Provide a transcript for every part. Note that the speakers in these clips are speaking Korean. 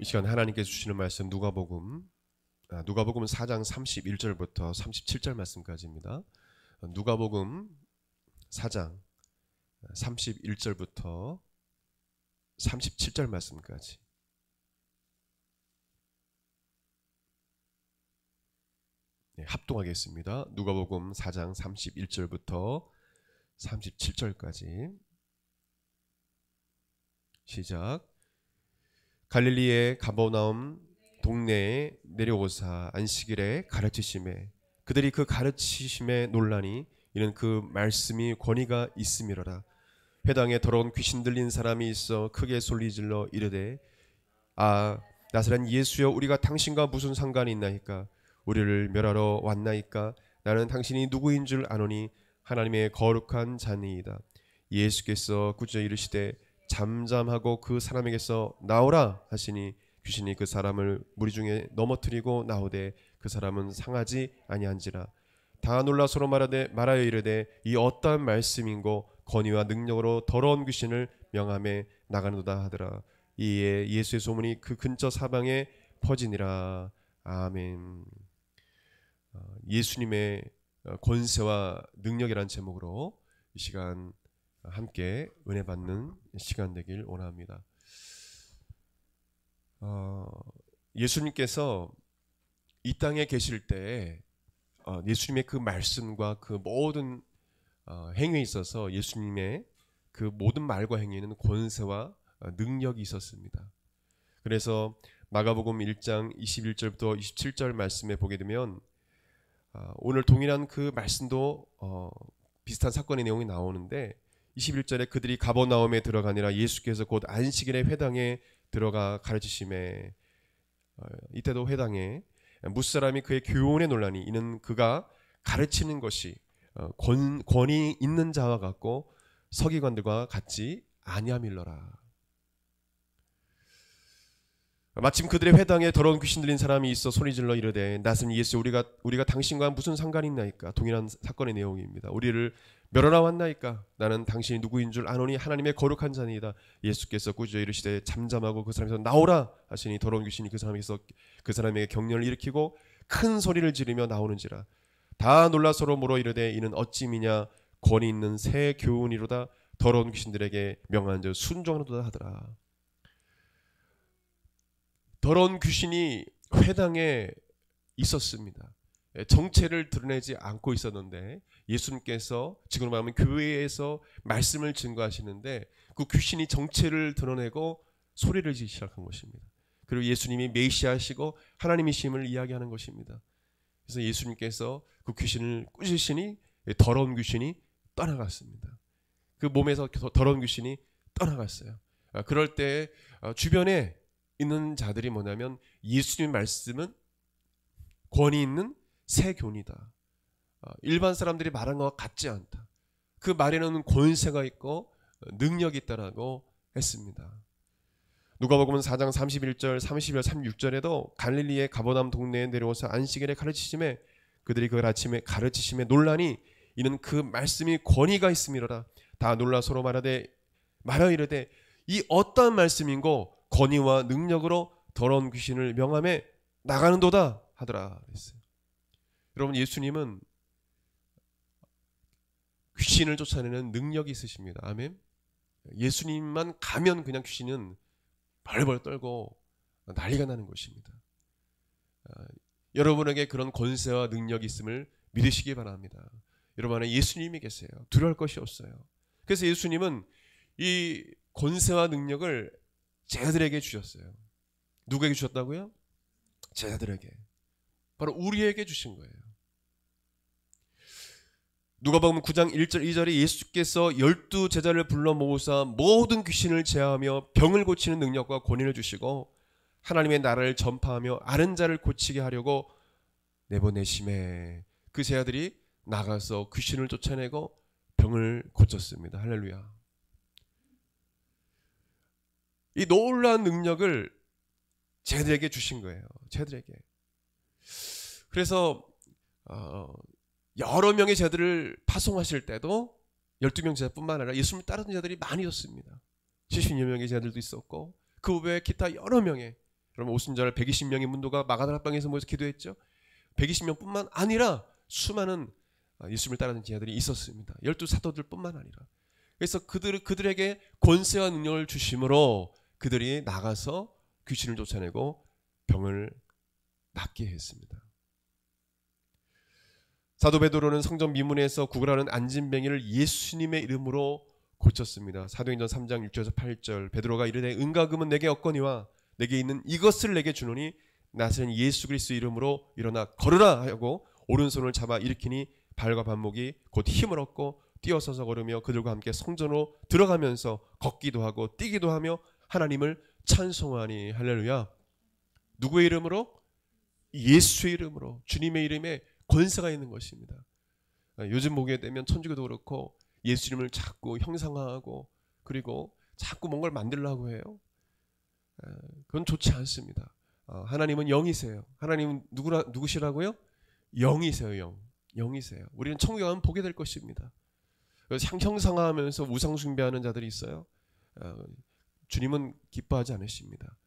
이 시간 하나님께서 주시는 말씀 누가복음은 4장 31절부터 37절 말씀까지입니다. 누가복음 4장 31절부터 37절 말씀까지. 합동하겠습니다. 누가복음 4장 31절부터 37절까지. 시작. 갈릴리의 가버나움 동네에 내려오사 안식일에 가르치심에 그들이 그 가르치심에 논라니 이는 그 말씀이 권위가 있음이로라. 회당에 더러운 귀신 들린 사람이 있어 크게 소리질러 이르되 아 나사렛 예수여 우리가 당신과 무슨 상관이 있나이까? 우리를 멸하러 왔나이까? 나는 당신이 누구인 줄 아노니 하나님의 거룩한 자니이다. 예수께서 굳이 이르시되 잠잠하고 그 사람에게서 나오라 하시니 귀신이 그 사람을 무리 중에 넘어뜨리고 나오되 그 사람은 상하지 아니한지라. 다 놀라 서로 말하여 이르되 이 어떠한 말씀인고 권위와 능력으로 더러운 귀신을 명함에 나가는도다 하더라. 이에 예수의 소문이 그 근처 사방에 퍼지니라. 아멘. 예수님의 권세와 능력이란 제목으로 이 시간 함께 은혜 받는 시간 되길 원합니다. 예수님께서 이 땅에 계실 때 예수님의 그 말씀과 그 모든 행위에 있어서 예수님의 그 모든 말과 행위에는 권세와 능력이 있었습니다. 그래서 마가복음 1장 21절부터 27절 말씀에 보게 되면 오늘 동일한 그 말씀도 비슷한 사건의 내용이 나오는데 21절에 그들이 가버나움에 들어가니라. 예수께서 곧 안식일에 회당에 들어가 가르치심에 이때도 회당에 무사람이 그의 교훈에 논라니 이는 그가 가르치는 것이 권위 있는 자와 같고 서기관들과 같지 아니함일러라. 마침 그들의 회당에 더러운 귀신 들린 사람이 있어 소리질러 이르되 나사렛 예수 우리가 당신과 무슨 상관이 있나이까? 동일한 사건의 내용입니다. 우리를 멸하러 왔나이까? 나는 당신이 누구인 줄 아노니 하나님의 거룩한 자니이다. 예수께서 꾸짖어 이르시되 잠잠하고 그 사람에서 나오라 하시니 더러운 귀신이 그 사람에게 격려를 일으키고 큰 소리를 지르며 나오는지라. 다 놀라 서로 물어 이르되 이는 어찌미냐? 권위 있는 새 교훈이로다. 더러운 귀신들에게 명한 자 순종하노도다 하더라. 더러운 귀신이 회당에 있었습니다. 정체를 드러내지 않고 있었는데 예수님께서 지금 말하면 교회에서 말씀을 증거하시는데 그 귀신이 정체를 드러내고 소리를 지르기 시작한 것입니다. 그리고 예수님이 메시아시고 하나님이심을 이야기하는 것입니다. 그래서 예수님께서 그 귀신을 꾸짖으시니 더러운 귀신이 떠나갔습니다. 그 몸에서 더러운 귀신이 떠나갔어요. 그럴 때 주변에 있는 자들이 뭐냐면 예수님의 말씀은 권위 있는 새 교훈이다. 일반 사람들이 말한 것과 같지 않다. 그 말에는 권세가 있고 능력이 있다라고 했습니다. 누가복음 4장 31절, 30절, 36절에도 갈릴리의 가버나움 동네에 내려와서 안식일에 가르치심에 그들이 그 아침에 가르치심에 논라니 이는 그 말씀이 권위가 있음이로라. 다 놀라 서로 말하여 이르되 이 어떠한 말씀인고 권위와 능력으로 더러운 귀신을 명함에 나가는도다 하더라 그랬어요. 여러분 예수님은 귀신을 쫓아내는 능력이 있으십니다. 아멘. 예수님만 가면 그냥 귀신은 벌벌 떨고 난리가 나는 것입니다. 여러분에게 그런 권세와 능력이 있음을 믿으시기 바랍니다. 여러분 안에 예수님이 계세요. 두려울 것이 없어요. 그래서 예수님은 이 권세와 능력을 제자들에게 주셨어요. 누구에게 주셨다고요? 제자들에게. 바로 우리에게 주신 거예요. 누가복음 9장 1절 2절에 예수께서 12 제자를 불러 모으사 모든 귀신을 제하며 병을 고치는 능력과 권위를 주시고 하나님의 나라를 전파하며 앓은 자를 고치게 하려고 내보내심에 그 제자들이 나가서 귀신을 쫓아내고 병을 고쳤습니다. 할렐루야. 이 놀라운 능력을 제자들에게 주신 거예요. 제자들에게. 그래서 여러 명의 제자들을 파송하실 때도 12명 제자뿐만 아니라 예수님을 따르는 제자들이 많이 있었습니다. 70여 명의 제자들도 있었고 그 외에 기타 여러 명의 그러면 오순절 120명의 문도가 마가다라 방에서 모여서 기도했죠. 120명뿐만 아니라 수많은 예수님을 따르는 제자들이 있었습니다. 12사도들뿐만 아니라. 그래서 그들에게 권세와 능력을 주심으로 그들이 나가서 귀신을 쫓아내고 병을 낫게 했습니다. 사도 베드로는 성전 미문에서 구걸하는 안진뱅이를 예수님의 이름으로 고쳤습니다. 사도행전 3장 6절에서 8절 베드로가 이르되 은과 금은 내게 없거니와 내게 있는 이것을 내게 주노니 나사렛 예수 그리스도 이름으로 일어나 걸으라 하고 오른손을 잡아 일으키니 발과 발목이 곧 힘을 얻고 뛰어서서 걸으며 그들과 함께 성전으로 들어가면서 걷기도 하고 뛰기도 하며 하나님을 찬송하니. 할렐루야. 누구의 이름으로? 예수의 이름으로. 주님의 이름에 권세가 있는 것입니다. 요즘 보게 되면 천주교도 그렇고 예수 이름을 자꾸 형상화하고 그리고 자꾸 뭔가를 만들려고 해요. 그건 좋지 않습니다. 하나님은 영이세요. 하나님은 누구시라고요? 영이세요. 영이세요. 우리는 천국에 가면 보게 될 것입니다. 형상화하면서 우상 숭배하는 자들이 있어요. 주님은 기뻐하지 않으십니다.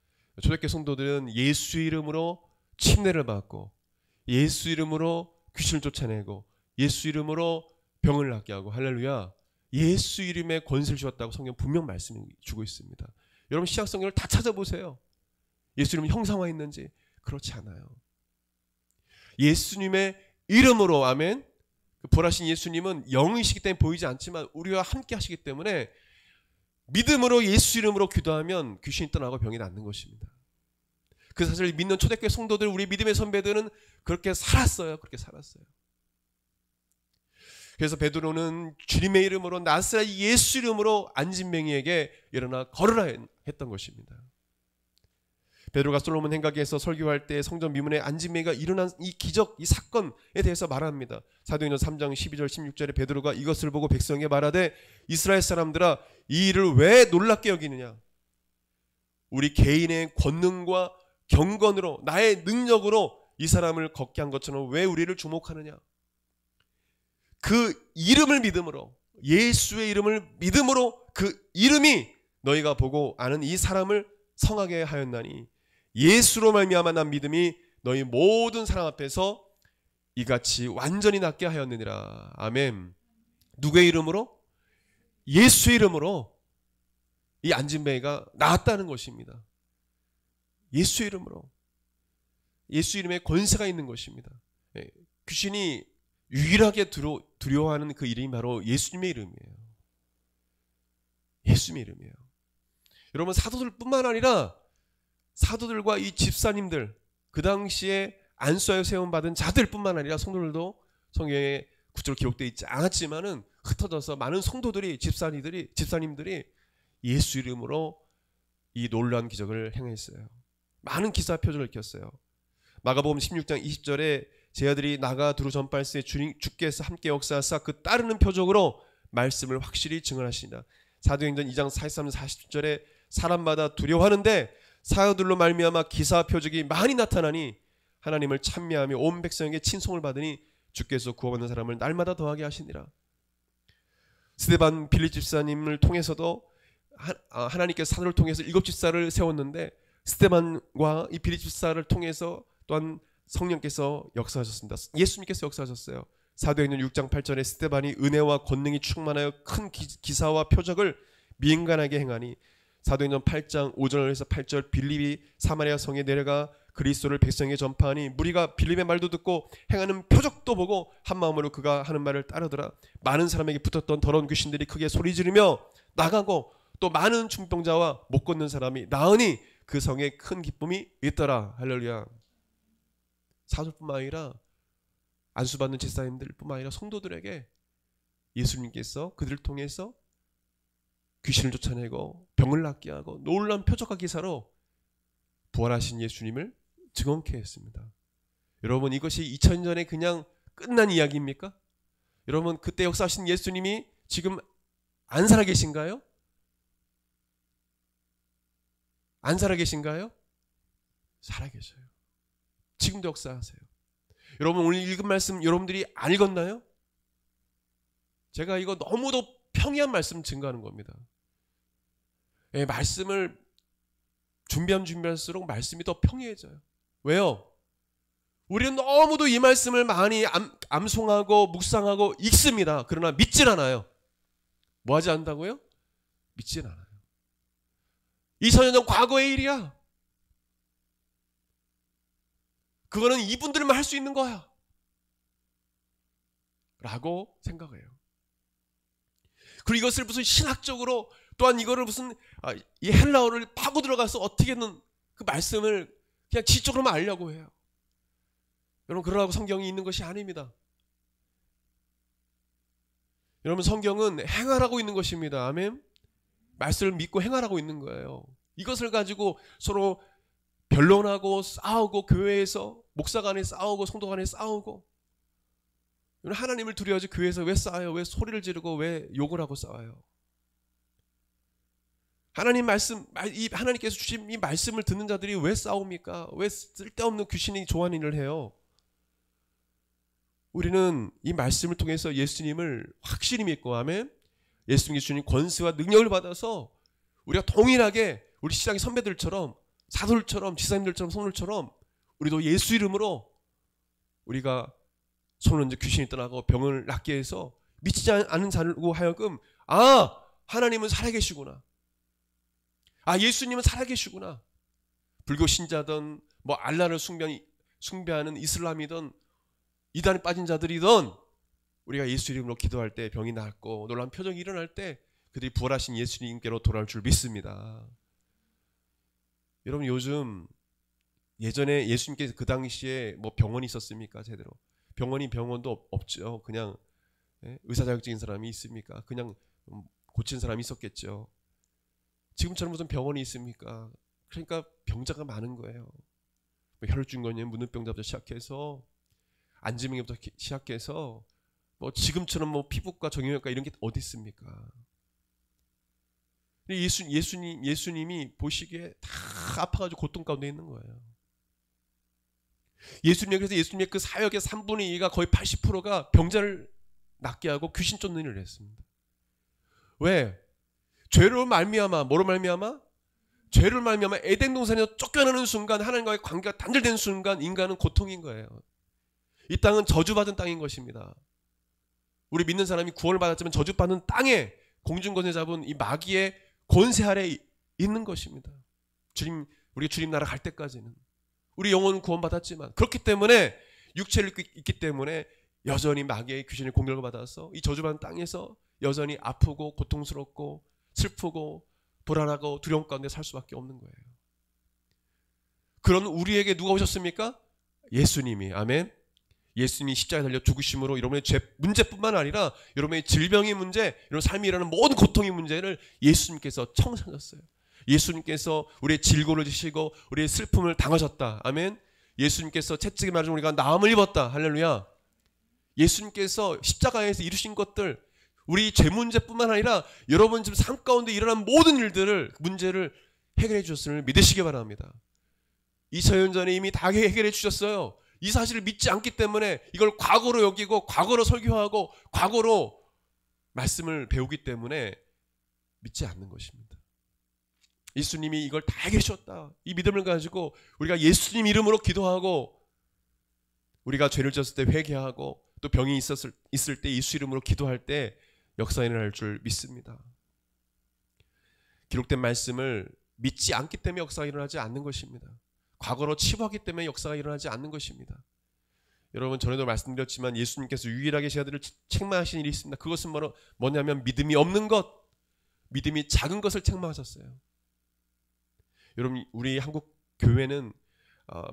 초대교회 성도들은 예수 이름으로 침례를 받고 예수 이름으로 귀신을 쫓아내고 예수 이름으로 병을 낫게 하고. 할렐루야. 예수 이름에 권세를 주었다고 성경 분명 말씀 주고 있습니다. 여러분 신약 성경을 다 찾아보세요. 예수 이름 형상화 있는지. 그렇지 않아요. 예수님의 이름으로. 아멘. 부활하신 예수님은 영이시기 때문에 보이지 않지만 우리와 함께 하시기 때문에 믿음으로 예수 이름으로 기도하면 귀신이 떠나고 병이 낫는 것입니다. 그 사실을 믿는 초대교회 성도들, 우리 믿음의 선배들은 그렇게 살았어요. 그렇게 살았어요. 그래서 베드로는 주님의 이름으로 나사렛 예수 이름으로 안진뱅이에게 일어나 걸으라 했던 것입니다. 베드로가 솔로몬 행각에서 설교할 때 성전 미문에 안진뱅이가 일어난 이 기적, 이 사건에 대해서 말합니다. 사도행전 3장 12절 16절에 베드로가 이것을 보고 백성에게 말하되 이스라엘 사람들아 이 일을 왜 놀랍게 여기느냐. 우리 개인의 권능과 경건으로 나의 능력으로 이 사람을 걷게 한 것처럼 왜 우리를 주목하느냐. 그 이름을 믿음으로, 예수의 이름을 믿음으로 그 이름이 너희가 보고 아는 이 사람을 성하게 하였나니 예수로 말미암아 난 믿음이 너희 모든 사람 앞에서 이같이 완전히 낫게 하였느니라. 아멘. 누구의 이름으로? 예수의 이름으로 이 안진뱅이가 나았다는 것입니다. 예수의 이름으로. 예수 이름에 권세가 있는 것입니다. 귀신이 유일하게 두려워하는 그 이름이 바로 예수님의 이름이에요. 예수님의 이름이에요. 여러분 사도들뿐만 아니라 사도들과 이 집사님들, 그 당시에 안수하여 세움받은 자들뿐만 아니라 성도들도 성경에 구체로 기록되어 있지 않았지만은 흩어져서 많은 성도들이 집사님들이 예수 이름으로 이 놀라운 기적을 행했어요. 많은 기사 표적을 일으켰어요. 마가복음 16장 20절에 제 아들이 나가 두루 전빨세 주께서 함께 역사하사 그 따르는 표적으로 말씀을 확실히 증언하시니라. 사도행전 2장 43, 40절에 사람마다 두려워하는데 사도들로 말미암아 기사 표적이 많이 나타나니 하나님을 찬미하며 온 백성에게 친송을 받으니 주께서 구원받는 사람을 날마다 더하게 하시니라. 스데반 빌립 집사님을 통해서도 하나님께서 사도를 통해서 7집사를 세웠는데 스데반과 이 빌립 집사를 통해서 또한 성령께서 역사하셨습니다. 예수님께서 역사하셨어요. 사도행전 6장 8절에 스데반이 은혜와 권능이 충만하여 큰 기사와 표적을 미인간하게 행하니 사도행전 8장 5절에서 8절 빌립이 사마리아 성에 내려가 그리스도를 백성에게 전파하니 무리가 빌립의 말도 듣고 행하는 표적도 보고 한 마음으로 그가 하는 말을 따르더라. 많은 사람에게 붙었던 더러운 귀신들이 크게 소리 지르며 나가고 또 많은 중병자와 못 걷는 사람이 나으니 그 성에 큰 기쁨이 있더라. 할렐루야. 사도뿐만 아니라 안수받는 집사님들뿐만 아니라 성도들에게 예수님께서 그들을 통해서 귀신을 쫓아내고 병을 낫게 하고 놀라운 표적과 기사로 부활하신 예수님을 증언케 했습니다. 여러분 이것이 2000년에 그냥 끝난 이야기입니까? 여러분 그때 역사하신 예수님이 지금 안 살아계신가요? 안 살아계신가요? 살아계셔요. 지금도 역사하세요. 여러분 오늘 읽은 말씀 여러분들이 안 읽었나요? 제가 이거 너무도 평이한 말씀 증거하는 겁니다. 말씀을 준비할수록 말씀이 더 평이해져요. 왜요? 우리는 너무도 이 말씀을 많이 암송하고 묵상하고 읽습니다. 그러나 믿질 않아요. 뭐 하지 않는다고요? 믿진 않아요. 2000년 전 과거의 일이야. 그거는 이분들만 할 수 있는 거야 라고 생각해요. 그리고 이것을 무슨 신학적으로 또한 이거를 무슨 이 헬라어를 파고 들어가서 어떻게든 그 말씀을 그냥 지적으로만 알려고 해요. 여러분, 그러라고 성경이 있는 것이 아닙니다. 여러분, 성경은 행하라고 있는 것입니다. 아멘. 말씀을 믿고 행하라고 있는 거예요. 이것을 가지고 서로 변론하고 싸우고, 교회에서 목사 간에 싸우고 성도 간에 싸우고, 하나님을 두려워하지 교회에서 왜 싸워요? 왜 소리를 지르고 왜 욕을 하고 싸워요? 하나님 말씀, 하나님께서 주신 이 말씀을 듣는 자들이 왜 싸웁니까? 왜 쓸데없는 귀신이 좋아하는 일을 해요? 우리는 이 말씀을 통해서 예수님을 확실히 믿고, 아멘. 예수님이 주신 권세와 능력을 받아서 우리가 동일하게 우리 시장의 선배들처럼, 사도들처럼, 지사님들처럼, 성도들처럼 우리도 예수 이름으로 우리가 손을 얹어 귀신이 떠나고 병을 낫게 해서 믿지 않은 자들고 하여금, 하나님은 살아계시구나, 예수님은 살아계시구나. 불교 신자든 뭐 알라를 숭배하는 이슬람이든 이단에 빠진 자들이든 우리가 예수 이름으로 기도할 때 병이 낫고 놀라운 표적이 일어날 때 그들이 부활하신 예수님께로 돌아올 줄 믿습니다. 여러분, 요즘 예전에 예수님께서 그 당시에 뭐 병원이 있었습니까? 제대로 병원도 없죠. 그냥 의사 자격증인 사람이 있습니까? 그냥 고친 사람이 있었겠죠. 지금처럼 무슨 병원이 있습니까? 그러니까 병자가 많은 거예요. 혈중건염, 문둥병자부터 시작해서 안지명부터 시작해서 뭐 지금처럼 뭐 피부과, 정형외과 이런 게 어디 있습니까? 예수님이 보시기에 다 아파가지고 고통 가운데 있는 거예요. 그래서 예수님의 그 사역의 3분의 2가 거의 80%가 병자를 낫게 하고 귀신 쫓는 일을 했습니다. 왜? 죄로 말미암아, 뭐로 말미암아? 죄를 말미암아 에덴 동산에서 쫓겨나는 순간, 하나님과의 관계가 단절된 순간 인간은 고통인 거예요. 이 땅은 저주받은 땅인 것입니다. 우리 믿는 사람이 구원을 받았지만 저주받은 땅에 공중권세 잡은 이 마귀의 권세 아래 있는 것입니다. 우리가 주님 나라 갈 때까지는 우리 영혼은 구원받았지만, 그렇기 때문에 육체를 있기 때문에 여전히 마귀의 귀신의 공격을 받아서 이 저주받은 땅에서 여전히 아프고 고통스럽고 슬프고 불안하고 두려움 가운데 살 수밖에 없는 거예요. 그런 우리에게 누가 오셨습니까? 예수님이. 아멘. 예수님이 십자가에 달려 죽으심으로 여러분의 죄 문제뿐만 아니라 여러분의 질병의 문제, 여러분 삶이 일어나는 모든 고통의 문제를 예수님께서 청산하셨어요. 예수님께서 우리의 질고를 지시고 우리의 슬픔을 당하셨다. 아멘. 예수님께서 채찍에 맞은 우리가 나음을 입었다. 할렐루야. 예수님께서 십자가에서 이루신 것들, 우리 죄 문제뿐만 아니라 여러분 지금 삶 가운데 일어난 모든 문제를 해결해 주셨음을 믿으시기 바랍니다. 2000년 전에 이미 다 해결해 주셨어요. 이 사실을 믿지 않기 때문에 이걸 과거로 여기고 과거로 설교하고 과거로 말씀을 배우기 때문에 믿지 않는 것입니다. 예수님이 이걸 다 해결해 주셨다. 이 믿음을 가지고 우리가 예수님 이름으로 기도하고, 우리가 죄를 지었을 때 회개하고, 또 병이 있을 때 예수 이름으로 기도할 때 역사 일어날 줄 믿습니다. 기록된 말씀을 믿지 않기 때문에 역사가 일어나지 않는 것입니다. 과거로 치부하기 때문에 역사가 일어나지 않는 것입니다. 여러분, 전에도 말씀드렸지만 예수님께서 유일하게 제자들을 책망하신 일이 있습니다. 그것은 뭐냐면 믿음이 없는 것, 믿음이 작은 것을 책망하셨어요. 여러분, 우리 한국 교회는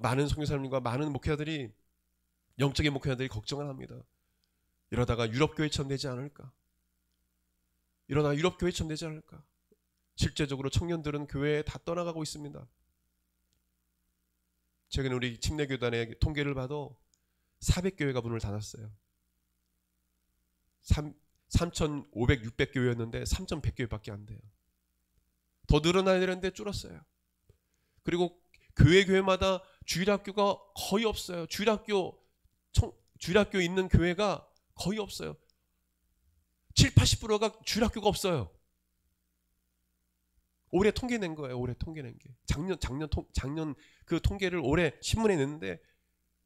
많은 선교사님과 많은 목회자들이, 영적인 목회자들이 걱정을 합니다. 이러다가 유럽교회처럼 되지 않을까? 실제적으로 청년들은 교회에 다 떠나가고 있습니다. 최근에 우리 침례교단의 통계를 봐도 400교회가 문을 닫았어요. 3,500, 600교회였는데 3,100교회밖에 안 돼요. 더 늘어나야 되는데 줄었어요. 그리고 교회마다 주일학교가 거의 없어요. 주일학교 있는 교회가 거의 없어요. 70, 80%가 주일학교가 없어요. 올해 통계 낸 거예요. 올해 통계 낸 게. 작년 그 통계를 올해 신문에 냈는데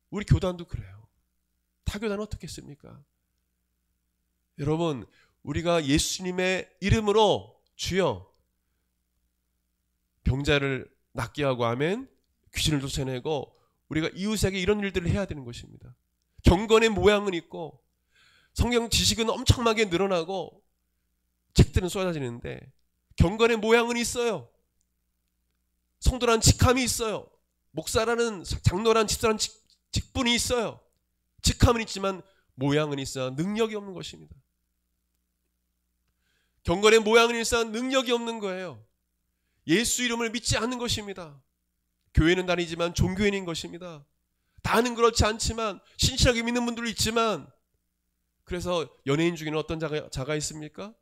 우리 교단도 그래요. 타 교단은 어떻겠습니까? 여러분, 우리가 예수님의 이름으로 주여 병자를 낫게 하고 아멘, 귀신을 쫓아내고 우리가 이웃에게 이런 일들을 해야 되는 것입니다. 경건의 모양은 있고 성경 지식은 엄청나게 늘어나고 책들은 쏟아지는데 경건의 모양은 있어요. 성도라는 직함이 있어요. 목사라는, 장로라는, 집사라는 직분이 있어요. 직함은 있지만 모양은 있어야 능력이 없는 것입니다. 경건의 모양은 있어야 능력이 없는 거예요. 예수 이름을 믿지 않는 것입니다. 교회는 다니지만 종교인인 것입니다. 다는 그렇지 않지만 신실하게 믿는 분들도 있지만, 그래서 연예인 중에는 어떤 자가 있습니까?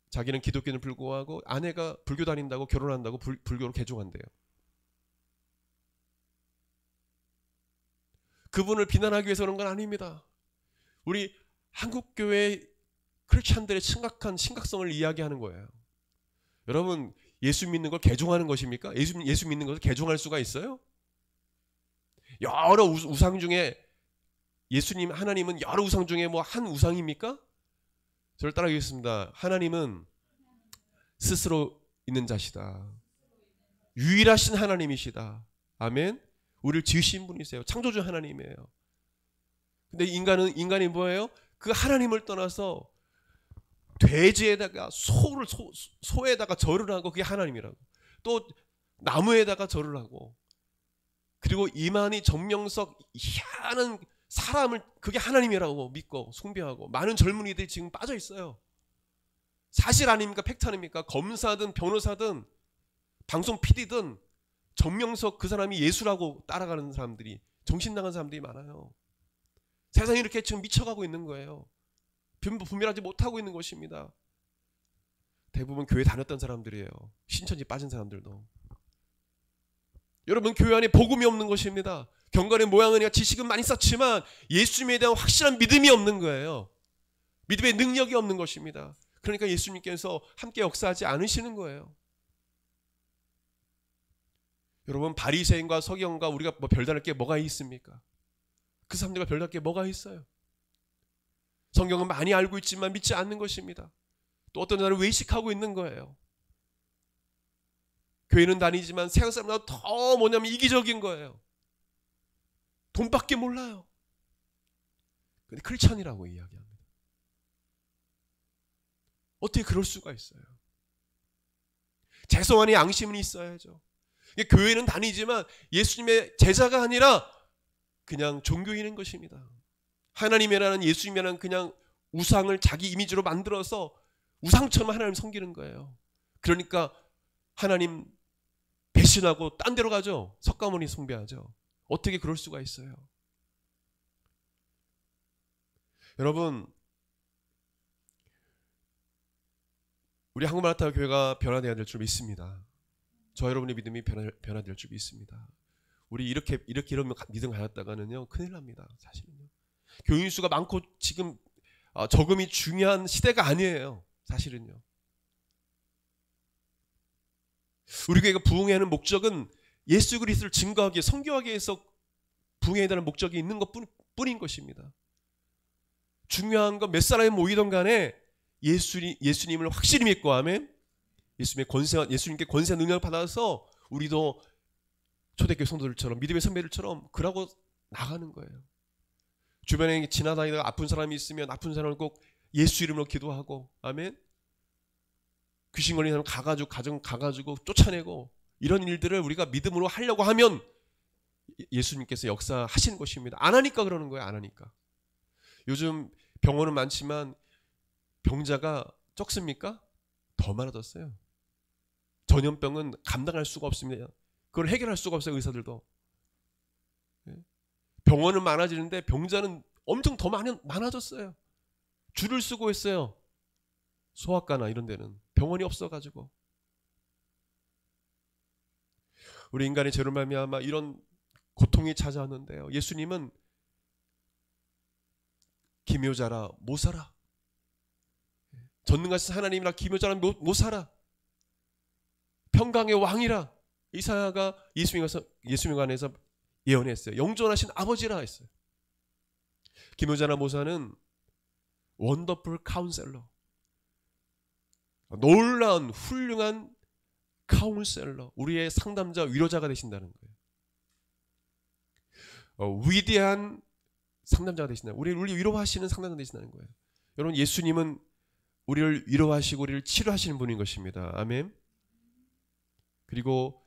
자기는 기독교인을 불구하고 아내가 불교 다닌다고 결혼한다고 불교로 개종한대요. 그분을 비난하기 위해서 그런 건 아닙니다. 우리 한국교회 크리스찬들의 심각성을 이야기하는 거예요. 여러분, 예수 믿는 걸 개종하는 것입니까? 예수 믿는 것을 개종할 수가 있어요? 여러 우상 중에 예수님, 하나님은 여러 우상 중에 뭐 한 우상입니까? 저를 따라하겠습니다. 하나님은 스스로 있는 자시다. 유일하신 하나님이시다. 아멘. 우리를 지으신 분이세요. 창조주 하나님이에요. 근데 인간이 뭐예요? 그 하나님을 떠나서 돼지에다가 소에다가 절을 하고 그게 하나님이라고. 또 나무에다가 절을 하고, 그리고 이만희 정명석 희한한 사람을 그게 하나님이라고 믿고 숭배하고 많은 젊은이들이 지금 빠져 있어요. 사실 아닙니까? 팩트 아닙니까? 검사든 변호사든 방송 PD든 정명석 그 사람이 예수라고 따라가는 사람들이, 정신 나간 사람들이 많아요. 세상이 이렇게 지금 미쳐가고 있는 거예요. 분별하지 못하고 있는 것입니다. 대부분 교회 다녔던 사람들이에요. 신천지 빠진 사람들도. 여러분, 교회 안에 복음이 없는 것입니다. 경건의 모양은 지식은 많이 쌓지만 예수님에 대한 확실한 믿음이 없는 거예요. 믿음의 능력이 없는 것입니다. 그러니까 예수님께서 함께 역사하지 않으시는 거예요. 여러분, 바리새인과 서기관과 우리가 뭐 별다를 게 뭐가 있습니까? 그 사람들과 별다를 게 뭐가 있어요? 성경은 많이 알고 있지만 믿지 않는 것입니다. 또 어떤 자를 외식하고 있는 거예요. 교회는 다니지만 세상 사람보다 더 뭐냐면 이기적인 거예요. 돈밖에 몰라요. 근데 크리스찬이라고 이야기합니다. 어떻게 그럴 수가 있어요? 죄송하니 양심은 있어야죠. 교회는 다니지만 예수님의 제자가 아니라 그냥 종교인인 것입니다. 하나님이라는, 예수님이라는 그냥 우상을 자기 이미지로 만들어서 우상처럼 하나님 섬기는 거예요. 그러니까 하나님 배신하고 딴 데로 가죠. 석가모니 숭배하죠. 어떻게 그럴 수가 있어요? 여러분, 우리 한국마라타 교회가 변화되어야 될 줄 믿습니다. 저 여러분의 믿음이 변화될 줄 믿습니다. 우리 이런 믿음 가졌다가는요 큰일 납니다. 사실은요. 교인 수가 많고 지금 적음이 중요한 시대가 아니에요. 사실은요. 우리 교회가 부흥하는 목적은 예수 그리스도를 증거하기, 선교하기 위해서 부흥해야 되는 목적이 있는 것뿐인 것입니다. 중요한 건 몇 사람이 모이던 간에 예수님을 확실히 믿고, 아멘, 예수님께 권세 능력을 받아서 우리도 초대교회 성도들처럼, 믿음의 선배들처럼 그러고 나가는 거예요. 주변에 지나다니다가 아픈 사람이 있으면 아픈 사람을 꼭 예수 이름으로 기도하고, 아멘, 귀신 걸린 사람 가정 가가지고 쫓아내고, 이런 일들을 우리가 믿음으로 하려고 하면 예수님께서 역사하시는 것입니다. 안 하니까 그러는 거예요. 안 하니까. 요즘 병원은 많지만 병자가 적습니까? 더 많아졌어요. 전염병은 감당할 수가 없습니다. 그걸 해결할 수가 없어요. 의사들도. 병원은 많아지는데 병자는 엄청 더 많아졌어요. 줄을 쓰고 있어요. 소아과나 이런 데는 병원이 없어가지고. 우리 인간의 죄로 말미암아 이런 고통이 찾아왔는데요, 예수님은 기묘자라 못 살아. 전능하신 하나님이라 기묘자라 못 살아. 평강의 왕이라 이사야가 예수님 안에서 예언했어요. 영존하신 아버지라 했어요. 김효자나 모사는 원더풀 카운셀러, 놀라운 훌륭한 카운셀러, 우리의 상담자, 위로자가 되신다는 거예요. 위대한 상담자가 되신다. 우리를 위로하시는 상담자 되신다는 거예요. 여러분, 예수님은 우리를 위로하시고 우리를 치료하시는 분인 것입니다. 아멘. 그리고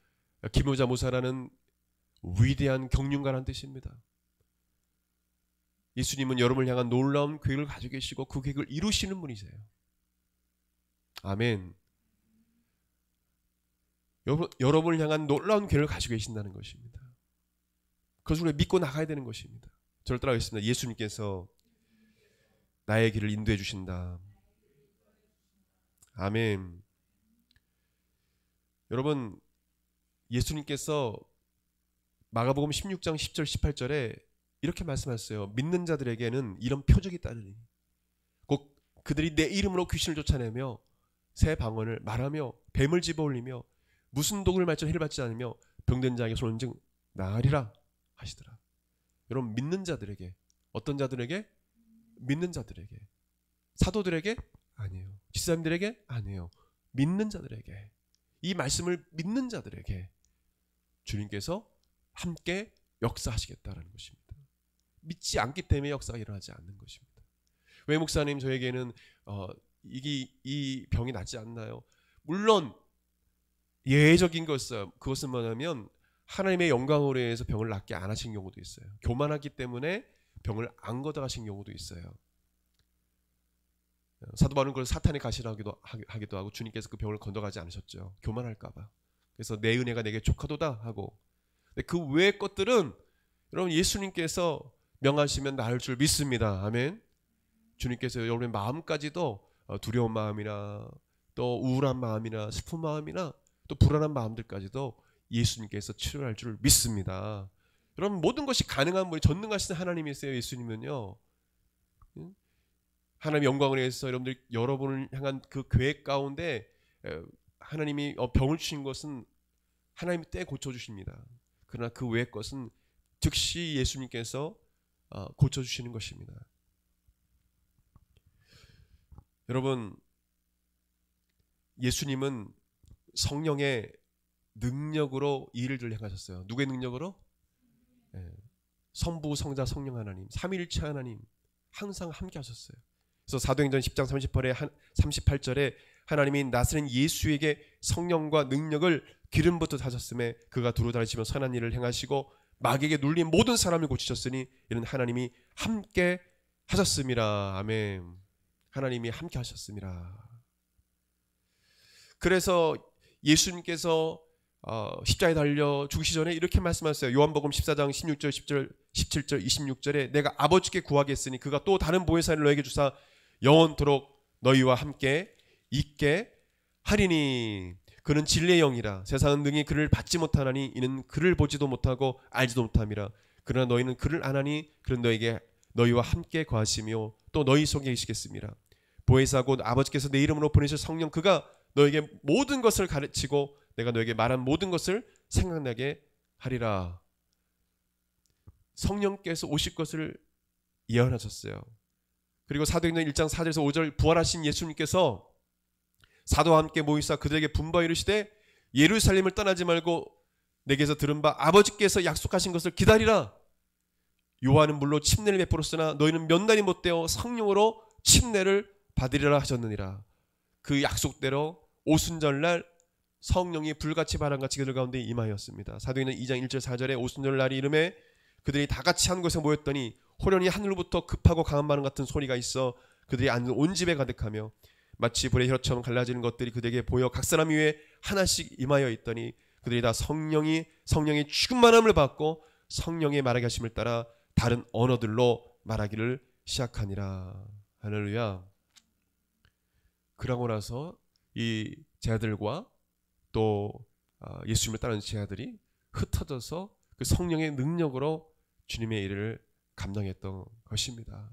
김효자 모사라는 위대한 경륜가라는 뜻입니다. 예수님은 여러분을 향한 놀라운 계획을 가지고 계시고 그 계획을 이루시는 분이세요. 아멘. 여러분을 향한 놀라운 계획을 가지고 계신다는 것입니다. 그것을 우리가 믿고 나가야 되는 것입니다. 저를 따라가겠습니다. 예수님께서 나의 길을 인도해 주신다. 아멘. 여러분, 예수님께서 마가복음 16장 10절 18절에 이렇게 말씀하셨어요. 믿는 자들에게는 이런 표적이 따르니 곧 그들이 내 이름으로 귀신을 쫓아내며 새 방언을 말하며 뱀을 집어올리며 무슨 독을 말처럼 해를 받지 않으며 병든 자에게 손을 얹은 나으리라 하시더라. 여러분, 믿는 자들에게, 어떤 자들에게? 믿는 자들에게. 사도들에게? 아니에요. 지사님들에게? 아니에요. 믿는 자들에게. 이 말씀을 믿는 자들에게 주님께서 함께 역사하시겠다라는 것입니다. 믿지 않기 때문에 역사가 일어나지 않는 것입니다. 왜 목사님 저에게는 이 병이 낫지 않나요? 물론 예외적인 것은 그것은 뭐냐면 하나님의 영광으로 해서 병을 낫게 안 하신 경우도 있어요. 교만하기 때문에 병을 안 걷어가신 경우도 있어요. 사도 바울은 그걸 사탄의 가시라 하기도 하고 주님께서 그 병을 건너가지 않으셨죠. 교만할까봐. 그래서 내 은혜가 내게 족하도다 하고. 근데 그 외의 것들은 여러분 예수님께서 명하시면 나을 줄 믿습니다. 아멘. 주님께서 여러분의 마음까지도 두려운 마음이나 또 우울한 마음이나 슬픈 마음이나 또 불안한 마음들까지도 예수님께서 치료할 줄 믿습니다. 여러분, 모든 것이 가능한 분이 전능하신 하나님이세요. 예수님은요. 하나님의 영광을 위해서 여러분을 향한 그 계획 가운데 하나님이 병을 주신 것은 하나님이 때 고쳐주십니다. 그러나 그 외의 것은 즉시 예수님께서 고쳐주시는 것입니다. 여러분, 예수님은 성령의 능력으로 이 일을 행하셨어요. 누구의 능력으로? 성부, 성자, 성령 하나님, 삼위일체 하나님 항상 함께 하셨어요. 그래서 사도행전 10장 38절에 하나님이 나사렛 예수에게 성령과 능력을 기름부터 하셨음에 그가 두루 다니시며 선한 일을 행하시고 마귀에게 눌린 모든 사람을 고치셨으니 이는 하나님이 함께 하셨음이라. 아멘. 하나님이 함께 하셨습니다. 그래서 예수님께서 십자가에 달려 죽으시 전에 이렇게 말씀하셨어요. 요한복음 14장 16절 10절 17절 26절에 내가 아버지께 구하겠으니 그가 또 다른 보혜사를 너에게 주사 영원토록 너희와 함께 있게 하리니 그는 진리의 영이라. 세상은 능히 그를 받지 못하나니 이는 그를 보지도 못하고 알지도 못함이라. 그러나 너희는 그를 아나니 그는 너희와 함께 거하시며 또 너희 속에 계시겠습니다. 보혜사 곧 아버지께서 내 이름으로 보내실 성령 그가 너에게 모든 것을 가르치고 내가 너에게 말한 모든 것을 생각나게 하리라. 성령께서 오실 것을 예언하셨어요. 그리고 사도행전 1장 4절에서 5절 부활하신 예수님께서 사도와 함께 모이사 그들에게 분부하여 이르시되 예루살렘을 떠나지 말고 내게서 들은 바 아버지께서 약속하신 것을 기다리라. 요한은 물로 침례를 베풀었으나 너희는 몇 날이 못되어 성령으로 침례를 받으리라 하셨느니라. 그 약속대로 오순절날 성령이 불같이 바람같이 그들 가운데 임하였습니다. 사도행전 2장 1절 4절에 오순절날이 이름에 그들이 다 같이 한 곳에 모였더니 호련히 하늘로부터 급하고 강한 바람 같은 소리가 있어 그들이 앉은 온 집에 가득하며 마치 불의 혀처럼 갈라지는 것들이 그들에게 보여 각 사람 위에 하나씩 임하여 있더니 그들이 다 성령의 충만함을 받고 성령의 말하게 하심을 따라 다른 언어들로 말하기를 시작하니라. 할렐루야. 그러고 나서 이 제자들과 또 예수님을 따르는 제자들이 흩어져서 그 성령의 능력으로 주님의 일을 감당했던 것입니다.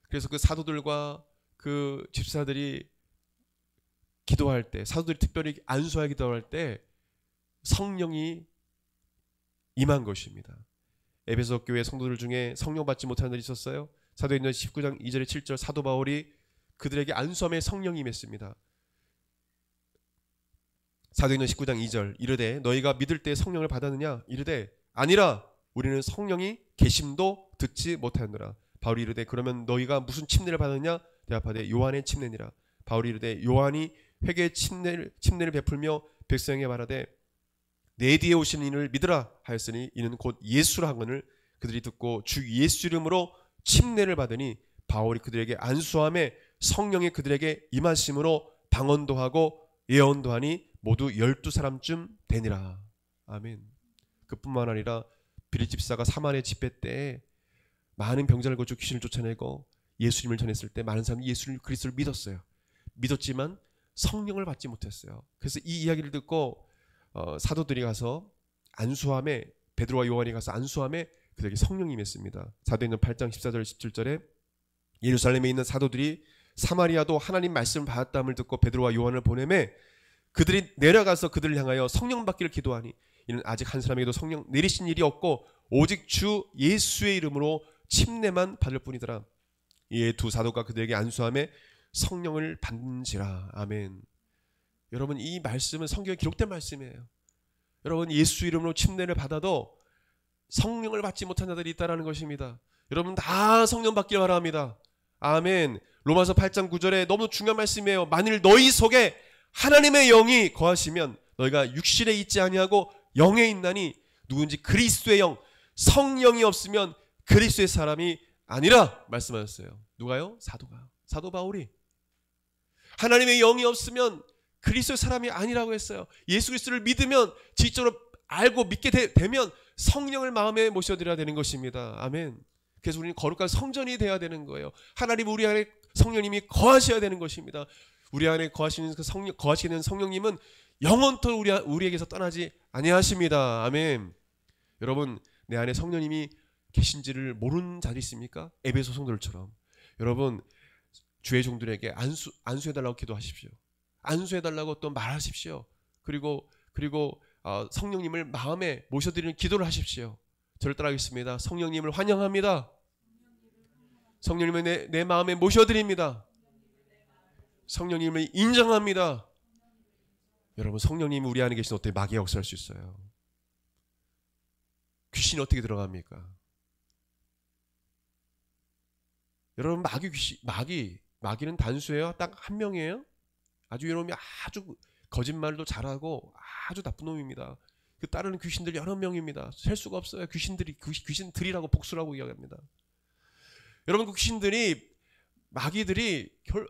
그래서 그 사도들과 그 집사들이 기도할 때, 사도들이 특별히 안수하여 기도할 때 성령이 임한 것입니다. 에베소 교회 성도들 중에 성령 받지 못하는 자들이 있었어요. 사도행전 19장 2절에 7절 사도 바울이 그들에게 안수함에 성령이 임했습니다. 사도행전 19장 2절 이르되 너희가 믿을 때 성령을 받았느냐? 이르되 아니라 우리는 성령이 계심도 듣지 못하였느라. 바울이 이르되 그러면 너희가 무슨 침례를 받았느냐? 대답하되 요한의 침례니라. 바울이 이르되 요한이 회개의 침례를 베풀며 백성에게 말하되 내 뒤에 오시는 이를 믿으라 하였으니 이는 곧 예수라 하거늘 그들이 듣고 주 예수 이름으로 침례를 받으니 바울이 그들에게 안수함에 성령이 그들에게 임하심으로 방언도 하고 예언도 하니 모두 12사람쯤 되니라. 아멘. 그뿐만 아니라 빌립 집사가 사마리아 집회 때 많은 병자를 고쳐 귀신을 쫓아내고 예수님을 전했을 때 많은 사람이 예수 그리스도를 믿었어요. 믿었지만 성령을 받지 못했어요. 그래서 이 이야기를 듣고 사도들이 가서 안수함에 베드로와 요한이 가서 안수함에 그들에게 성령이 임했습니다. 사도행전 8장 14절 17절에 예루살렘에 있는 사도들이 사마리아도 하나님 말씀을 받았다함을 듣고 베드로와 요한을 보내매 그들이 내려가서 그들을 향하여 성령 받기를 기도하니 이는 아직 한 사람에게도 성령 내리신 일이 없고 오직 주 예수의 이름으로 침례만 받을 뿐이더라. 이에 두 사도가 그들에게 안수함에 성령을 받는지라. 아멘. 여러분 이 말씀은 성경에 기록된 말씀이에요. 여러분 예수 이름으로 침례를 받아도 성령을 받지 못한 자들이 있다는 것입니다. 여러분 다 성령 받길 바랍니다. 아멘. 로마서 8장 9절에 너무 중요한 말씀이에요. 만일 너희 속에 하나님의 영이 거하시면 너희가 육신에 있지 아니하고 영에 있나니 누군지 그리스도의 영 성령이 없으면 그리스도의 사람이 아니라 말씀하셨어요. 누가요? 사도가. 사도 바울이. 하나님의 영이 없으면 그리스도의 사람이 아니라고 했어요. 예수 그리스도를 믿으면 지적으로 알고 믿게 되면 성령을 마음에 모셔드려야 되는 것입니다. 아멘. 그래서 우리는 거룩한 성전이 되어야 되는 거예요. 하나님 우리 안에 성령님이 거하셔야 되는 것입니다. 우리 안에 거하시는 그 거하시는 성령님은 영원토록 우리에게서 떠나지 아니하십니다. 아멘. 여러분 내 안에 성령님이 계신지를 모르는 자들이 있습니까? 에베소 성도들처럼. 여러분 주의 종들에게 안수해달라고 기도하십시오. 안수해달라고 또 말하십시오. 그리고 성령님을 마음에 모셔드리는 기도를 하십시오. 저를 따라하겠습니다. 성령님을 환영합니다. 성령님을 내 마음에 모셔드립니다. 성령님을 인정합니다. 여러분 성령님이 우리 안에 계신 어떻게 마귀가 역사할 수 있어요? 귀신이 어떻게 들어갑니까? 여러분 마귀는 단수예요? 딱 한 명이에요? 아주 여러분이 아주 거짓말도 잘하고 아주 나쁜 놈입니다. 그 따르는 귀신들 여러 명입니다. 셀 수가 없어요. 귀신들이라고 복수라고 이야기합니다. 여러분 그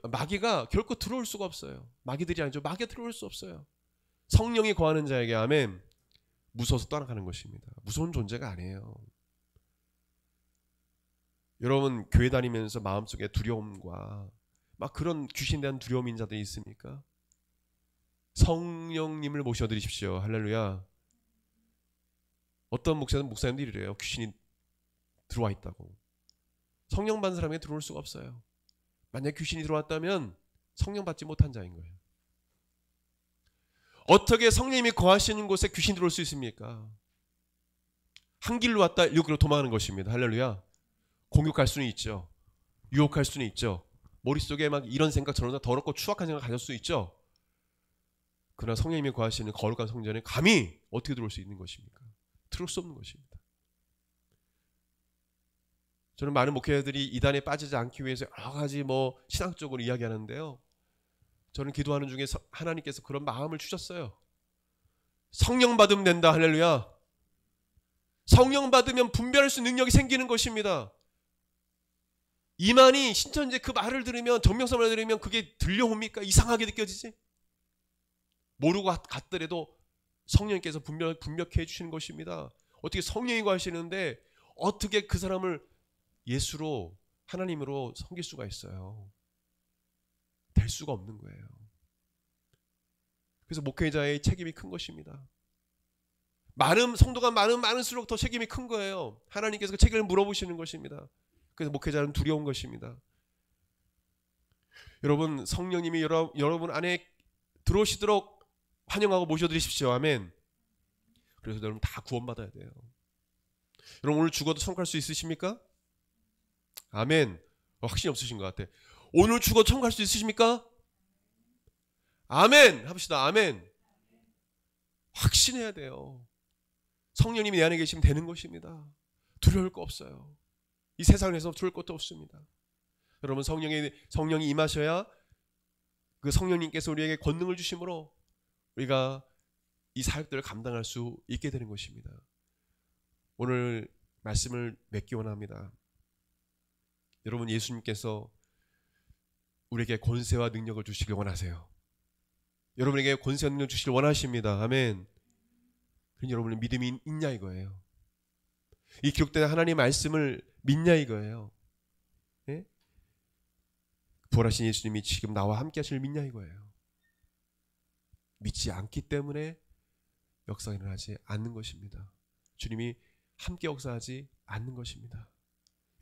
마귀가 결코 들어올 수가 없어요. 마귀들이 아니죠. 마귀가 들어올 수 없어요. 성령이 거하는 자에게 아멘. 무서워서 떠나가는 것입니다. 무서운 존재가 아니에요. 여러분 교회 다니면서 마음속에 두려움과 막 그런 귀신에 대한 두려움인 자들이 있습니까? 성령님을 모셔드리십시오. 할렐루야. 어떤 목사님들이 이래요. 귀신이 들어와 있다고. 성령 받는 사람에게 들어올 수가 없어요. 만약 귀신이 들어왔다면 성령 받지 못한 자인 거예요. 어떻게 성령님이 거하시는 곳에 귀신이 들어올 수 있습니까? 한 길로 왔다 일로 도망하는 것입니다. 할렐루야. 공격할 수는 있죠. 유혹할 수는 있죠. 머릿속에 막 이런 생각 저런 생각 더럽고 추악한 생각 가질 수 있죠. 그러나 성령님이 거하시는 거룩한 성전에 감히 어떻게 들어올 수 있는 것입니까? 들어올 수 없는 것입니다. 저는 많은 목회자들이 이단에 빠지지 않기 위해서 여러 가지 신학적으로 이야기하는데요. 저는 기도하는 중에 하나님께서 그런 마음을 주셨어요. 성령 받으면 된다. 할렐루야. 성령 받으면 분별할 수 있는 능력이 생기는 것입니다. 이만희 신천지 그 말을 들으면 정명성을 들으면 그게 들려옵니까? 이상하게 느껴지지? 모르고 갔더라도 성령님께서 분명케 해주시는 것입니다. 어떻게 성령이 거하시는데 어떻게 그 사람을 예수로 하나님으로 섬길 수가 있어요? 될 수가 없는 거예요. 그래서 목회자의 책임이 큰 것입니다. 성도가 많을수록 더 책임이 큰 거예요. 하나님께서 그 책임을 물어보시는 것입니다. 그래서 목회자는 두려운 것입니다. 여러분 성령님이 여러분 안에 들어오시도록 환영하고 모셔드리십시오. 아멘. 그래서 여러분 다 구원받아야 돼요. 여러분 오늘 죽어도 천국 갈 수 있으십니까? 아멘. 확신이 없으신 것 같아. 오늘 죽어도 천국 갈 수 있으십니까? 아멘 합시다. 아멘. 확신해야 돼요. 성령님이 내 안에 계시면 되는 것입니다. 두려울 거 없어요. 이 세상에서 두려울 것도 없습니다. 여러분 성령이 임하셔야 그 성령님께서 우리에게 권능을 주심으로 우리가 이 사역들을 감당할 수 있게 되는 것입니다. 오늘 말씀을 맺기 원합니다. 여러분 예수님께서 우리에게 권세와 능력을 주시길 원하세요. 여러분에게 권세와 능력을 주시길 원하십니다. 아멘. 그럼 여러분은 믿음이 있냐 이거예요. 이 기록된 하나님의 말씀을 믿냐 이거예요. 예? 부활하신 예수님이 지금 나와 함께 하실 믿냐 이거예요. 믿지 않기 때문에 역사가 일어나지 않는 것입니다. 주님이 함께 역사하지 않는 것입니다.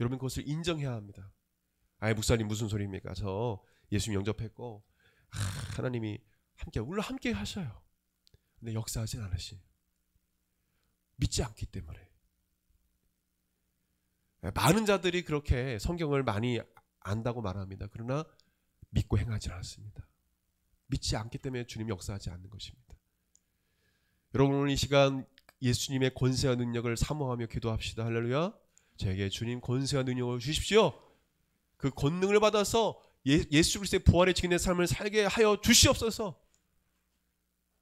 여러분 그것을 인정해야 합니다. 아예 목사님 무슨 소리입니까? 저 예수님 영접했고 하나님이 물론 함께 하셔요. 근데 역사하진 않으시. 믿지 않기 때문에. 많은 자들이 그렇게 성경을 많이 안다고 말합니다. 그러나 믿고 행하지 않습니다. 믿지 않기 때문에 주님이 역사하지 않는 것입니다. 여러분 오늘 이 시간 예수님의 권세와 능력을 사모하며 기도합시다. 할렐루야. 저에게 주님 권세와 능력을 주십시오. 그 권능을 받아서 예수 그리스도의 부활의 증인의 삶을 살게 하여 주시옵소서.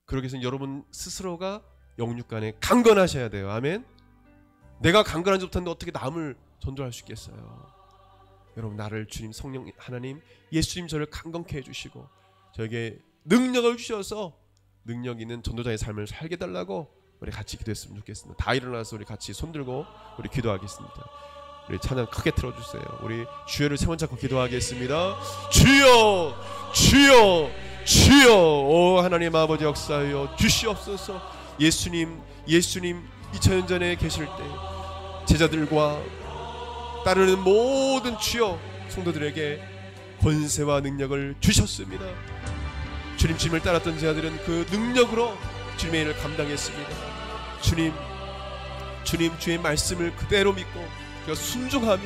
그러기 위해서는 여러분 스스로가 영육간에 강건하셔야 돼요. 아멘. 내가 강건하지 못한데 어떻게 남을 전도할 수 있겠어요. 여러분 나를 주님 성령 하나님 예수님 저를 강건케 해주시고 저에게 능력을 주셔서 능력 있는 전도자의 삶을 살게 달라고 우리 같이 기도했으면 좋겠습니다. 다 일어나서 우리 같이 손들고 우리 기도하겠습니다. 우리 찬양 크게 틀어주세요. 우리 주여를 세 번 잡고 기도하겠습니다. 주여 주여 주여. 오 하나님 아버지 역사하여 주시옵소서. 예수님 2000년 전에 계실 때 제자들과 따르는 모든 주여 성도들에게 권세와 능력을 주셨습니다. 주님을 따랐던 제자들은 그 능력으로 주님의 일을 감당했습니다. 주님 주의 말씀을 그대로 믿고 우리가 순종하며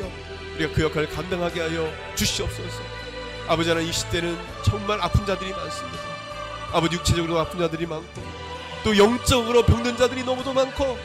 우리가 그 역할을 감당하게 하여 주시옵소서. 아버지 하나님 이 시대는 정말 아픈 자들이 많습니다. 아버지 육체적으로 아픈 자들이 많고 또 영적으로 병든 자들이 너무도 많고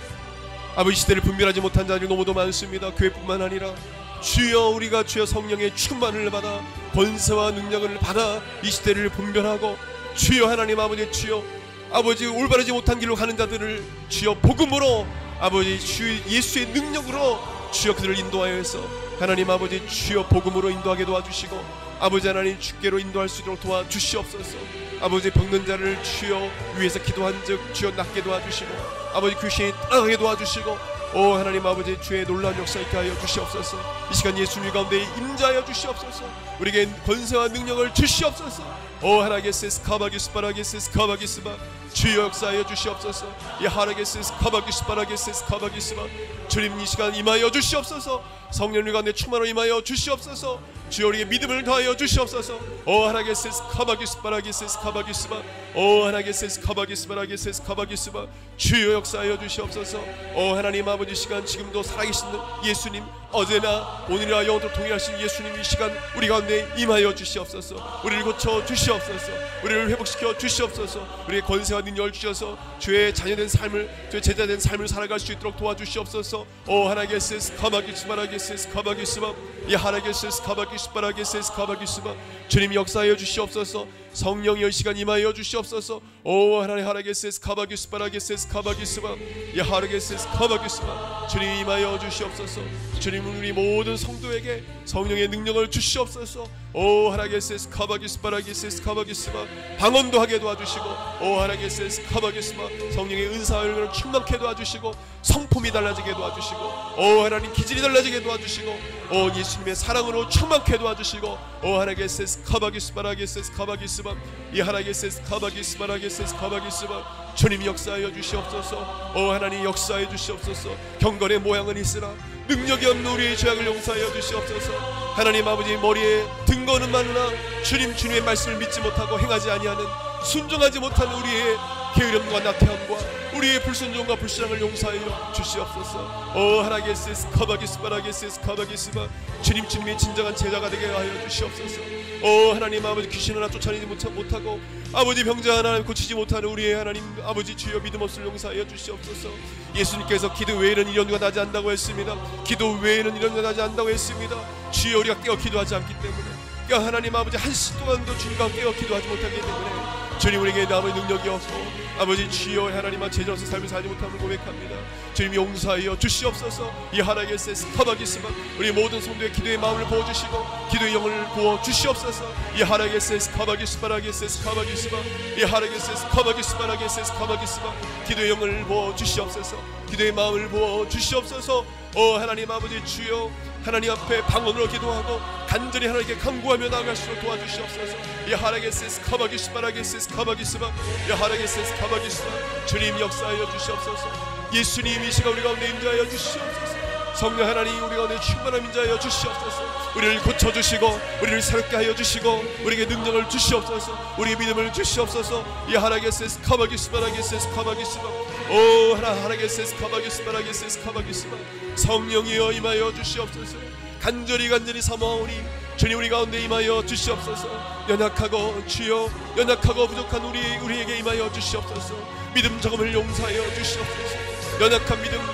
아버지 시대를 분별하지 못한 자들이 너무도 많습니다. 교회뿐만 아니라 주여 우리가 주여 성령의 충만을 받아 권세와 능력을 받아 이 시대를 분별하고 주여 하나님 아버지 주여 아버지 올바르지 못한 길로 가는 자들을 주여 복음으로 아버지 주 예수의 능력으로 주여 그들을 인도하여서 하나님 아버지 주여 복음으로 인도하게 도와주시고 아버지 하나님 주께로 인도할 수 있도록 도와주시옵소서. 아버지 병든 자를 주여 위에서 기도한즉 주여 낫게 도와주시고 아버지 귀신이 떠나가게 도와주시고 오 하나님 아버지 주의 놀라운 역사 있게 하여 주시옵소서. 이 시간 예수님 가운데 임자하여 주시옵소서. 우리에게 권세와 능력을 주시옵소서. 오 하나게세스 카바기스 바라게세스 카바기스바 주여 역사하여 주시옵소서. 이 하나게세스 카바기스 바라게세스 카바기스바 주님 이 시간 임하여 주시옵소서. 성령님 가운데 충만으로 임하여 주시옵소서. 주여 우리에게 믿음을 더하여 주시옵소서. 오 하나게세스 카바기스 바라게세스 카바기스바 오 하나게세스 카바기스 바라게세스 카바기스바 주여 역사하여 주시옵소서. 오 하나님 아버지 시간 지금도 살아계신 예수님 어제나 오늘이나 영원토록 동일하신 예수님 이 시간 우리 가운데 임하여 주시옵소서. 우리를 고쳐 주시옵소서. 우리를 회복시켜 주시옵소서. 우리의 권세와 능력을 주셔서 주의 자녀된 삶을 주의 제자된 삶을 살아갈 수 있도록 도와주시옵소서. 오 하나게세스 카바기스 바라게세스 카바기스바 이 하나게세스 카바기스 바라게세스 카바기스바 주님 역사하여 주시옵소서. 성령이 이 시간 임하여 주시옵소서. 오 하나님 하나게세스 카바기스 바라게세스 카바기스바 이 하나게세스 카바기스바 주님 임하여 주시옵소서. 주님 우리 모든 성도에게 성령의 능력을 주시옵소서. 오 하나게세스 카바기스 바라게세스 카바기스바 방언도 하게 도와주시고 오 하나게세스 카바기스바 성령의 은사를 충만케 도와주시고 성품이 달라지게 도와주시고 오 하나님 기질이 달라지게 도와주시고 오 예수님의 사랑으로 충만케 도와주시고 오 하나게세스 카바기스 바라게세스 카바기스바 이 하나게세스 카바기스 바라게세스 카바기스바 주님 역사하여 주시옵소서. 오 하나님 역사하여 주시옵소서. 경건의 모양은 있으나 능력이 없는 우리의 죄악을 용서하여 주시옵소서. 하나님 아버지 머리에 든 거는 많으나 주님의 말씀을 믿지 못하고 행하지 아니하는 순종하지 못하는 우리의 게으름과 나태함과 우리의 불순종과 불신앙을 용서하여 주시옵소서. 오 하나게스 카바기스 바라게스 카바기스바 주님의 진정한 제자가 되게 하여 주시옵소서. 오 하나님 아버지 귀신 하나 쫓아내지 못하고 아버지 병자 하나 고치지 못하는 우리의 하나님 아버지 주여 믿음 없을 용서하여 주시옵소서. 예수님께서 기도 외에는 이런 가 나지 않는다고 했습니다. 기도 외에는 이런 가 나지 않는다고 했습니다. 주여 우리가 깨어 기도하지 않기 때문에 하나님 아버지 한시 동안도 주님과 깨어 기도하지 못하기 때문에 주님 우리에게 아버지 능력이 없고 아버지 주여 하나님과 제자로서 삶을 살지 못함을 고백합니다. 주님 용서하여 주시옵소서. 이 하나님께서 스카바기스마 우리 모든 성도의 기도의 마음을 부어주시고 기도의 영을 부어 주시옵소서. 이 하나님께서 스카바기스바라게스 스카바기스마 이 하나님께서 스카바기스바라게스 스카바기스마 기도의 영을 부어 주시옵소서. 기도의 마음을 부어 주시옵소서. 오 하나님 아버지 주여 하나님 앞에 방언으로 기도하고 간절히 하나님께 간구하며 나아갈수록 도와주시옵소서. 야하라게세스 카바기스바라게세스 카바기스바 야하라게세스 카바기스바 주님 역사하여 주시옵소서. 예수님 이 시간 우리 가운데 임재하여 주시옵소서. 성령 하나님 우리 가운데 충만한 임재하여 주시옵소서. 우리를 고쳐주시고 우리를 새롭게 하여 주시고 우리에게 능력을 주시옵소서. 우리의 믿음을 주시옵소서. 야하라게세스 카바기스바라게세스 카바기스바 오 하나게세스 카바기스바라게세스 카바기스바 성령이여 임하여 주시옵소서. 간절히 사모하오니 주님 우리 가운데 임하여 주시옵소서. 연약하고 주여 연약하고 부족한 우리에게 임하여 주시옵소서. 믿음 적음을 용서하여 주시옵소서. 연약한 믿음을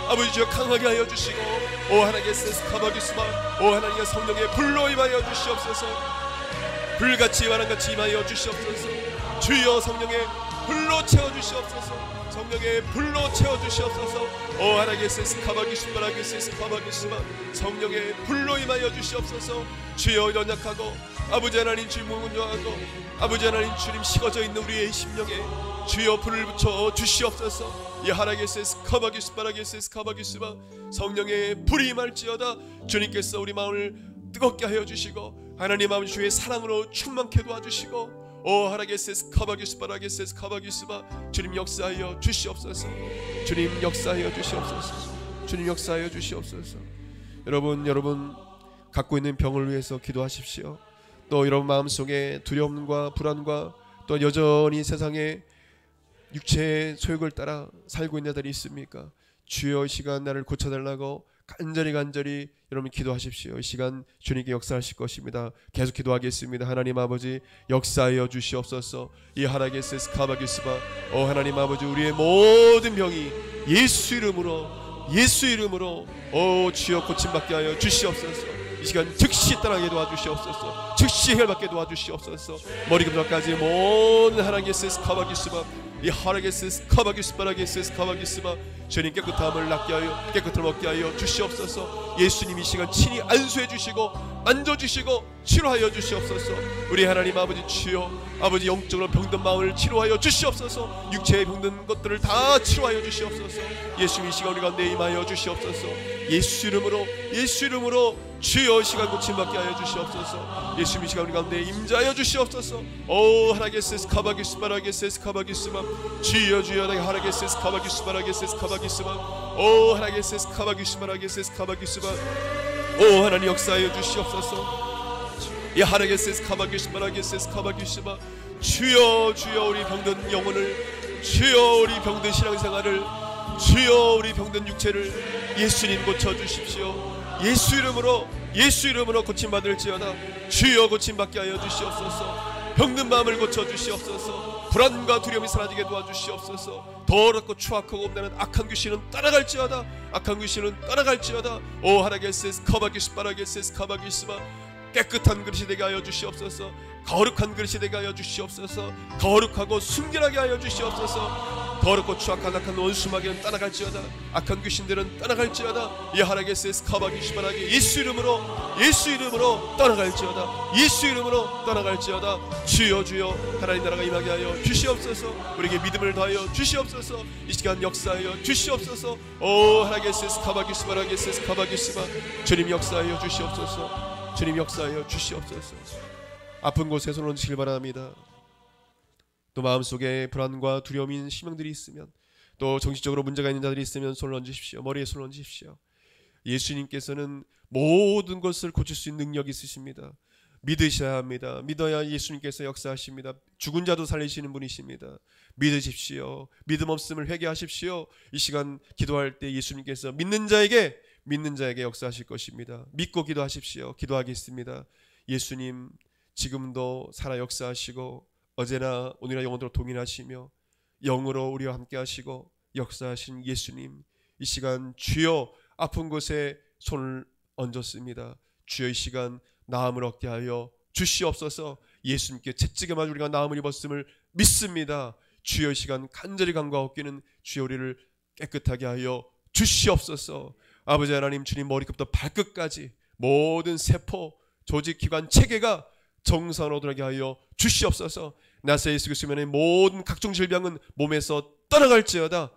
아버지 주여 강하게 하여 주시고 오 하나게세스 카바기스바 오 하나님의 성령의 불로 임하여 주시옵소서. 불같이 바람같이 임하여 주시옵소서. 주여 성령의 불로 채워주시옵소서. 성령의 불로 채워주시옵소서. 오 하나게세스 카바기스바라게세스 카바기스바 성령의 불로 임하여 주시옵소서. 주여 연약하고 아버지 하나님 주님 무능하고 아버지 하나님 주님 식어져 있는 우리의 심령에 주여 불을 붙여 주시옵소서. 이 하나게세스 카바기스바라게세스 카바기스바 성령의 불이 임할지어다. 주님께서 우리 마음을 뜨겁게 하여 주시고 하나님 아버지 주의 사랑으로 충만케 도와주시고 오 하나게세스 카바기스바라게세스 카바기스바 주님 역사하여 주시옵소서. 주님 역사하여 주시옵소서. 주님 역사하여 주시옵소서. 여러분 갖고 있는 병을 위해서 기도하십시오. 또 여러분 마음속에 두려움과 불안과 또 여전히 세상에 육체의 소욕을 따라 살고 있는 자들이 있습니까? 주여 이 시간 나를 고쳐달라고 간절히 여러분 기도하십시오. 이 시간 주님께 역사하실 것입니다. 계속 기도하겠습니다. 하나님 아버지 역사하여 주시옵소서. 이 하나게세스 카바기스바 오 하나님 아버지 우리의 모든 병이 예수 이름으로 오 주여 고침받게 하여 주시옵소서. 이 시간 즉시 떠나게 도와주시옵소서. 즉시 해결받게 도와주시옵소서. 머리부터까지 모든 하나게세스 카바기스바 이 하나게세스 카바기스바라게세스 카바기스바 주님 깨끗함을 낫게 하여 깨끗함을 얻게 하여 주시옵소서. 예수님 이 시간 친히 안수해 주시고 만져주시고 치료하여 주시옵소서. 우리 하나님 아버지 주여 아버지 영적으로 병든 마음을 치료하여 주시옵소서. 육체에 병든 것들을 다 치료하여 주시옵소서. 예수님 이 시간 우리 가운데 임하여 주시옵소서. 예수 이름으로 주여 시간 고침받게 하여 주시옵소서. 예수님 이 시간 우리 가운데 임자하여 주시옵소서. 오 하나게세스 카바기스바라게세스 카바기스바 주여 하나게세스 카바기스바라게세스 카바기스바 오 하나게세스 카바기스바라게세스 카바기스바 오 하나님 역사하여 주시옵소서. 이 하나게세스 카바기스바라게세스 카바기스바 주여 우리 병든 영혼을 주여 우리 병든 신앙생활을 주여 우리 병든 육체를 예수님 고쳐주십시오. 예수 이름으로 고침받을지어다. 주여 고침받게 하여 주시옵소서. 병든 마음을 고쳐주시옵소서. 불안과 두려움이 사라지게 도와주시옵소서. 더럽고 추악하고 없는 악한 귀신은 떠나갈지어다. 오 하나게세스 카바기스바라게세스 카바기스바 깨끗한 그릇이 되게 하여 주시옵소서. 거룩한 그릇이 되게 하여 주시옵소서. 거룩하고 순결하게 하여 주시옵소서. 더럽고 추악한 악한 원수마귀는 떠나갈지어다. 악한 귀신들은 떠나갈지어다. 이 하나게세스 카바기스바라게 예수 이름으로 떠나갈지어다. 주여 하나님 나라가 임하게 하여 주시옵소서. 우리에게 믿음을 더하여 주시옵소서. 이 시간 역사하여 주시옵소서. 오 하나게세스 카바기스바라게세스 카바기스바 주님 역사하여 주시옵소서. 주님 역사하여 주시옵소서. 아픈 곳에 손 얹으시길 바랍니다. 또 마음속에 불안과 두려움인 심령들이 있으면 또 정신적으로 문제가 있는 자들이 있으면 손을 얹으십시오. 머리에 손을 얹으십시오. 예수님께서는 모든 것을 고칠 수 있는 능력이 있으십니다. 믿으셔야 합니다. 믿어야 예수님께서 역사하십니다. 죽은 자도 살리시는 분이십니다. 믿으십시오. 믿음 없음을 회개하십시오. 이 시간 기도할 때 예수님께서 믿는 자에게 역사하실 것입니다. 믿고 기도하십시오. 기도하겠습니다. 예수님, 지금도 살아 역사하시고 어제나 오늘이나 영원토록 동일하시며 영으로 우리와 함께 하시고 역사하신 예수님, 이 시간 주여 아픈 곳에 손을 얹었습니다. 주여 이 시간 나음을 얻게 하여 주시옵소서. 예수님께 채찍에 맞아 우리가 나음을 입었음을 믿습니다. 주여 이 시간 간절히 간구하옵기는 주여 우리를 깨끗하게 하여 주시옵소서. 아버지 하나님, 주님 머리끝부터 발끝까지 모든 세포, 조직, 기관, 체계가 정상으로 돌아가게 하여 주시옵소서. 나사 예수 그리스도의 모든 각종 질병은 몸에서 떠나갈지어다.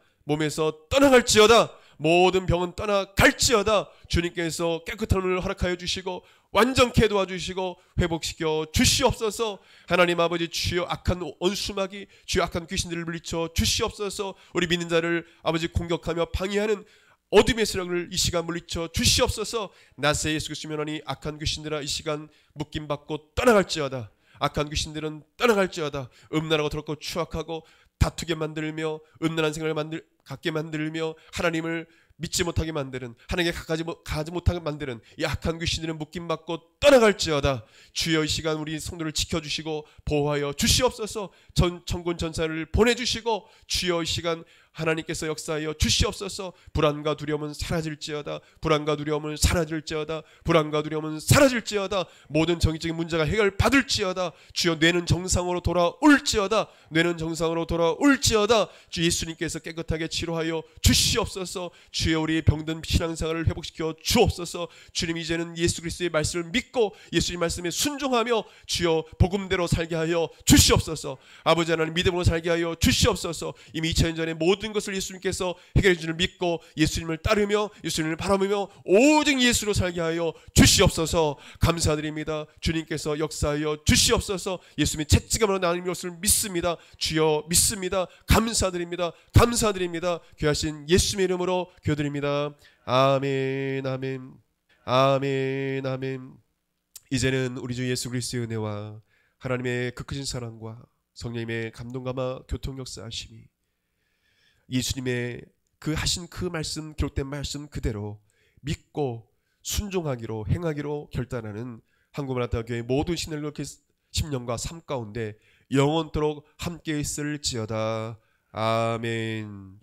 모든 병은 떠나갈지어다. 주님께서 깨끗한 눈을 허락하여 주시고 완전케 도와주시고 회복시켜 주시옵소서. 하나님 아버지, 주여 악한 원수마귀, 주여 악한 귀신들을 물리쳐 주시옵소서. 우리 믿는 자를 아버지 공격하며 방해하는 어둠의 세력을 이 시간 물리쳐 주시옵소서. 나사 예수 그리스도의 명하니 갖고 귀신들아 이 시간 묶임받고 떠나갈지어다. 악한 귀신들은 떠나갈지어다. 음란하고 더럽고 추악하고 다투게 만들며 음란한 생각을 갖게 만들며 하나님을 믿지 못하게 만드는, 하나님께 가지 못하게 만드는 이 악한 귀신들은 묶임받고 떠나갈지어다. 주여 이 시간 우리 성도를 지켜주시고 보호하여 주시옵소서. 천군 전사를 보내주시고 주여 이 시간 하나님께서 역사하여 주시옵소서. 불안과 두려움은 사라질지어다. 모든 정의적인 문제가 해결받을지어다. 주여 뇌는 정상으로 돌아올지어다. 주 예수님께서 깨끗하게 치료하여 주시옵소서. 주여 우리의 병든 신앙생활을 회복시켜 주옵소서. 주님, 이제는 예수 그리스도의 말씀을 믿고 예수님 말씀에 순종하며 주여 복음대로 살게 하여 주시옵소서. 아버지 하나님, 믿음으로 살게 하여 주시옵소서. 이미 2000년 전에 모든 것을 예수님께서 해결해 주는 믿고 예수님을 따르며 예수님을 바라보며 오직 예수로 살게 하여 주시옵소서. 감사드립니다. 주님께서 역사하여 주시옵소서. 예수님의 채찍으로 나는 것을 믿습니다. 주여 믿습니다. 감사드립니다. 귀하신 예수님의 이름으로 기도드립니다. 아멘, 아멘, 아멘, 아멘. 이제는 우리 주 예수 그리스도의 은혜와 하나님의 그 크신 사랑과 성령님의 감동감화 교통 역사하심이 예수님의 그 하신 그 말씀, 기록된 말씀 그대로 믿고 순종하기로 행하기로 결단하는 한국마라타교회 모든 신앙 심령과 삶 가운데 영원토록 함께 있을지어다. 아멘.